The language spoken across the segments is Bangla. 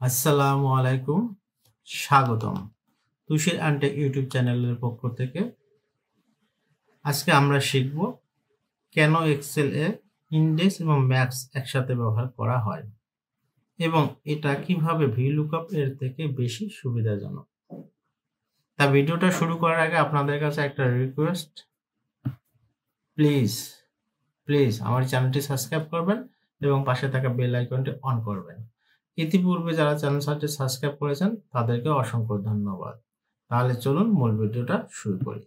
আসসালামু আলাইকুম, স্বাগতম তুষির আনটেক ইউটিউব চ্যানেলের পক্ষ থেকে। আজকে আমরা শিখব কেন এক্সেল এ ইন্ডেক্স এবং ম্যাক্স একসাথে ব্যবহার করা হয় এবং এটা কিভাবে ভিলুকআপ এর থেকে বেশি সুবিধাজনক। তা ভিডিওটা শুরু করার আগে আপনাদের কাছে একটা রিকোয়েস্ট, প্লিজ আমার চ্যানেলটি সাবস্ক্রাইব করবেন এবং পাশে থাকা বেল আইকনটি অন করবেন। ইতিপূর্বে যারা চ্যানেলটি সাবস্ক্রাইব করেছেন তাদেরকে অসংখ্য ধন্যবাদ। তাহলে চলুন মূল ভিডিওটা শুরু করি।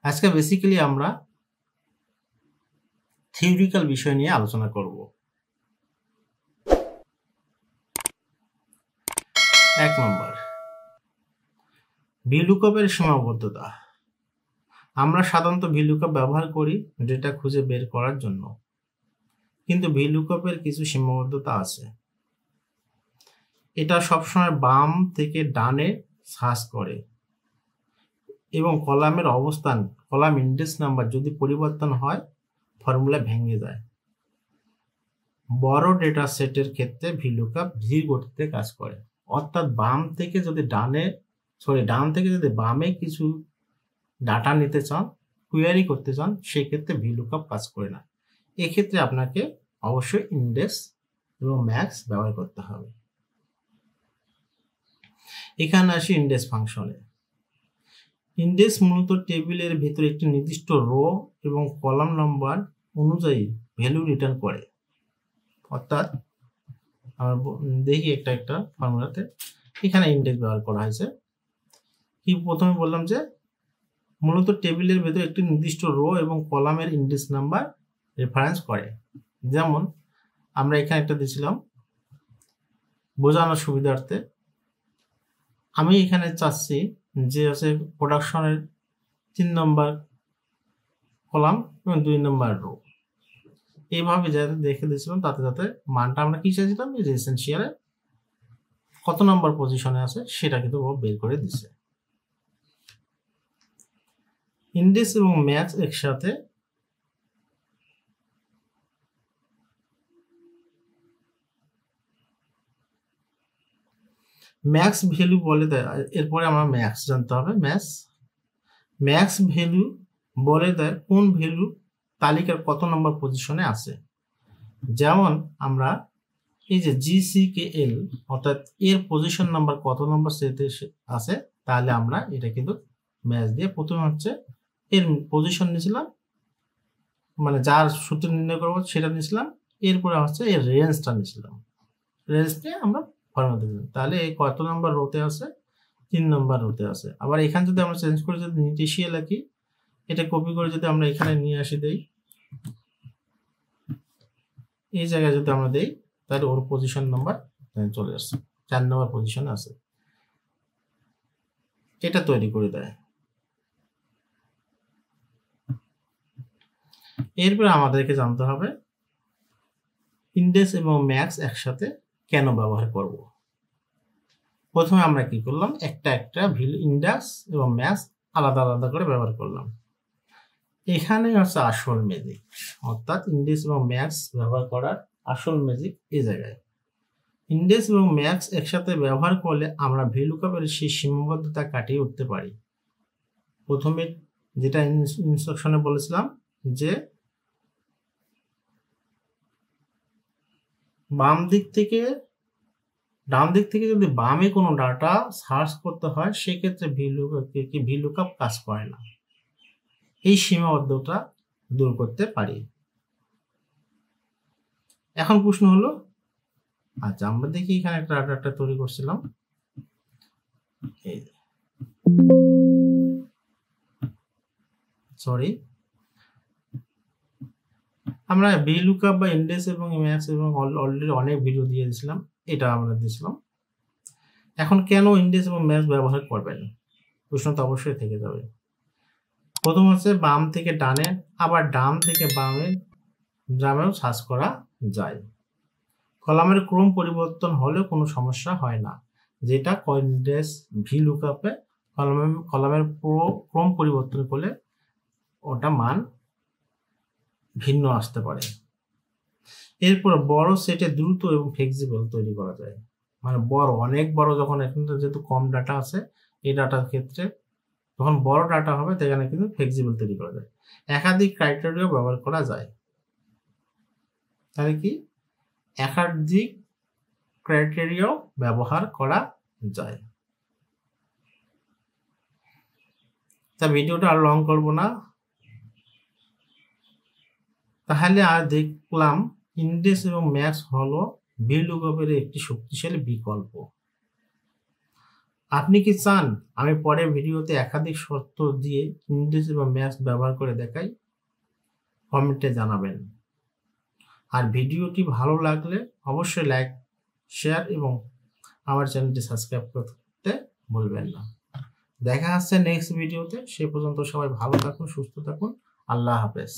আজকে বেসিক্যালি আমরা থিওরিক্যাল বিষয় নিয়ে আলোচনা করব। 1 নম্বর, ভিলুকআপের সীমাবদ্ধতা। আমরা সাধারণত ভিলুকআপ ব্যবহার করি ডেটা খুঁজে বের করার জন্য, কিন্তু ভিলুকআপের কিছু সীমাবদ্ধতা আছে। এটা সবসময় বাম থেকে ডানে সার্চ করে এবং কলামের অবস্থান, কলাম ইন্ডেক্স নাম্বার যদি পরিবর্তন হয় ফর্মুলা ভেঙে যায়। বড় ডেটা সেটের ক্ষেত্রে ভিলুকআপ ধীর গতিতে কাজ করে, অর্থাৎ ডান থেকে যদি বামে কিছু ডাটা নিতে চান, কোয়েরি করতে চান, সেক্ষেত্রে ভিলুকআপ কাজ করে না। এক্ষেত্রে আপনাকে অবশ্যই ইন্ডেক্স এবং ম্যাক্স ব্যবহার করতে হবে। এখানে আসি ইন্ডেক্স ফাংশনে। ইন্ডেক্স মূলত টেবিলের ভিতরে একটি নির্দিষ্ট রো এবং কলাম নাম্বার অনুযায়ী ভ্যালু রিটার্ন করে। অর্থাৎ আমরা দেখি একটা ফর্মুলাতে এখানে ইন্ডেক্স ব্যবহার করা হয়েছে। কি প্রথমে বললাম যে মূলত টেবিলের ভিতরে একটি নির্দিষ্ট রো এবং কলামের ইন্ডেক্স নাম্বার রেফারেন্স করে। যেমন আমরা এখানে একটা দিয়েছিলাম বোঝানোর সুবিধার্থে। আমি এখানে চাচ্ছি যে হচ্ছে প্রোডাকশনের 3 নম্বর কলাম এবং 2 নম্বর রো, এইভাবে যাতে দেখে দিয়েছিলাম, তাতে মানটা আমরা কি চাইছিলাম, যে এসেনশিয়ালে কত নম্বর পজিশনে আছে সেটা কিন্তু ও বের করে দিচ্ছে। ইন্ডেক্স এবং ম্যাক্স একসাথে ম্যাক্স ভ্যালু বলে দেয়। এরপরে আমরা ম্যাক্স জানতে হবে। ম্যাক্স ভ্যালু বলে দেয় কোন ভ্যালু তালিকার কত নম্বর পজিশনে আছে। যেমন আমরা এই যে GCKL অর্থাৎ এর পজিশন নাম্বার কত নম্বর সেটে আছে, তাহলে আমরা এটা কিন্তু ম্যাচ দিয়ে প্রথমে হচ্ছে এর পজিশন নিয়েছিলাম, মানে যার সূত্র নির্ণয় করবো সেটা নিয়েছিলাম, এরপরে হচ্ছে এর রেঞ্জটা নিয়েছিলাম, রেঞ্জ নিয়ে আমরা ফর্মুলা দিলাম। তাহলে এই কত নম্বর রোতে আছে, 3 নম্বর রোতে আছে। আবার এখানে যদি আমরা চেঞ্জ করে যদি নিচে লিখি, এটা কপি করে যদি আমরা এখানে নিয়ে আসি দেই, এই জায়গায় যদি আমরা দেই, তাহলে ওর পজিশন নাম্বার চলে আসছে, 4 নম্বর পজিশনে আছে। এটা তৈরি করে দেয়। এরপর আমাদেরকে জানতে হবে ইন্ডেক্স এবং ম্যাক্স একসাথে কেন ব্যবহার করব। প্রথমে আমরা কি করলাম, একটা ইন্ডেক্স এবং ম্যাক্স আলাদা আলাদা করে ব্যবহার করলাম। এখানে হচ্ছে আসল ম্যাজিক, অর্থাৎ ইন্ডেক্স এবং ম্যাক্স ব্যবহার করার আসল ম্যাজিক এই জায়গায়। ইন্ডেক্স এবং ম্যাক্স একসাথে ব্যবহার করলে আমরা ভিলুকআপের সেই সীমাবদ্ধতা কাটিয়ে উঠতে পারি। প্রথমে যেটা ইনস্ট্রাকশনে বলেছিলাম যে ডান দিক থেকে যদি বামে কোনো ডাটা সার্চ করতে হয়, সেক্ষেত্রে ভিলুকআপ কাজ করে না। এই সীমাবদ্ধতা দূর করতে পারি। এখন প্রশ্ন হলো, আচ্ছা আমরা দেখি এখানে একটা ডাটা তৈরি করছিলাম, আমরা ভিলুকআপ বা ইন্ডেক্স এবং ম্যাক্স এবং অলরেডি অনেক ভিডিও দিয়ে দিয়েছিলাম, এটা আমরা দিয়েছিলাম। এখন কেন ইন্ডেক্স এবং ম্যাক্স ব্যবহার করবেন, প্রশ্ন তো অবশ্যই থেকে যাবে। প্রথম হচ্ছে বাম থেকে ডানে, আবার ডান থেকে বামেও সার্চ করা যায়। কলামের ক্রম পরিবর্তন হলেও কোনো সমস্যা হয় না, যেটা ইন্ডেক্স ভিলুকআপে কলামের ক্রম পরিবর্তন করলে ওটা মান ভিন্ন আসতে পারে। এরপর বড় সেটে দ্রুত এবং ফ্লেক্সিবল তৈরি করা যায়, মানে অনেক বড় যখন, এখন তো যেহেতু কম ডাটা আছে এই ডাটার ক্ষেত্রে, যখন বড় ডাটা হবে সেখানে কিন্তু ফ্লেক্সিবল তৈরি করা যায়। একাধিক ক্রাইটেরিয়া ব্যবহার করা যায়, তাহলে কি একাধিক ক্রাইটেরিয়াও ব্যবহার করা যায়। তা ভিডিওটা আর লং করব না, তাহলে আর দেখলাম ইনডেক্স এবং ম্যাক্স হলো VLOOKUP-এর একটি শক্তিশালী বিকল্প। আপনি কি চান আমি পরের ভিডিওতে একাধিক শর্ত দিয়ে ইনডেক্স এবং ম্যাক্স ব্যবহার করে দেখাই? কমেন্টে জানাবেন। আর ভিডিওটি ভালো লাগলে অবশ্যই লাইক, শেয়ার এবং আমার চ্যানেলটি সাবস্ক্রাইব করতে ভুলবেন না। দেখা হচ্ছে নেক্সট ভিডিওতে। সে পর্যন্ত সবাই ভালো থাকুন, সুস্থ থাকুন। আল্লাহ হাফেজ।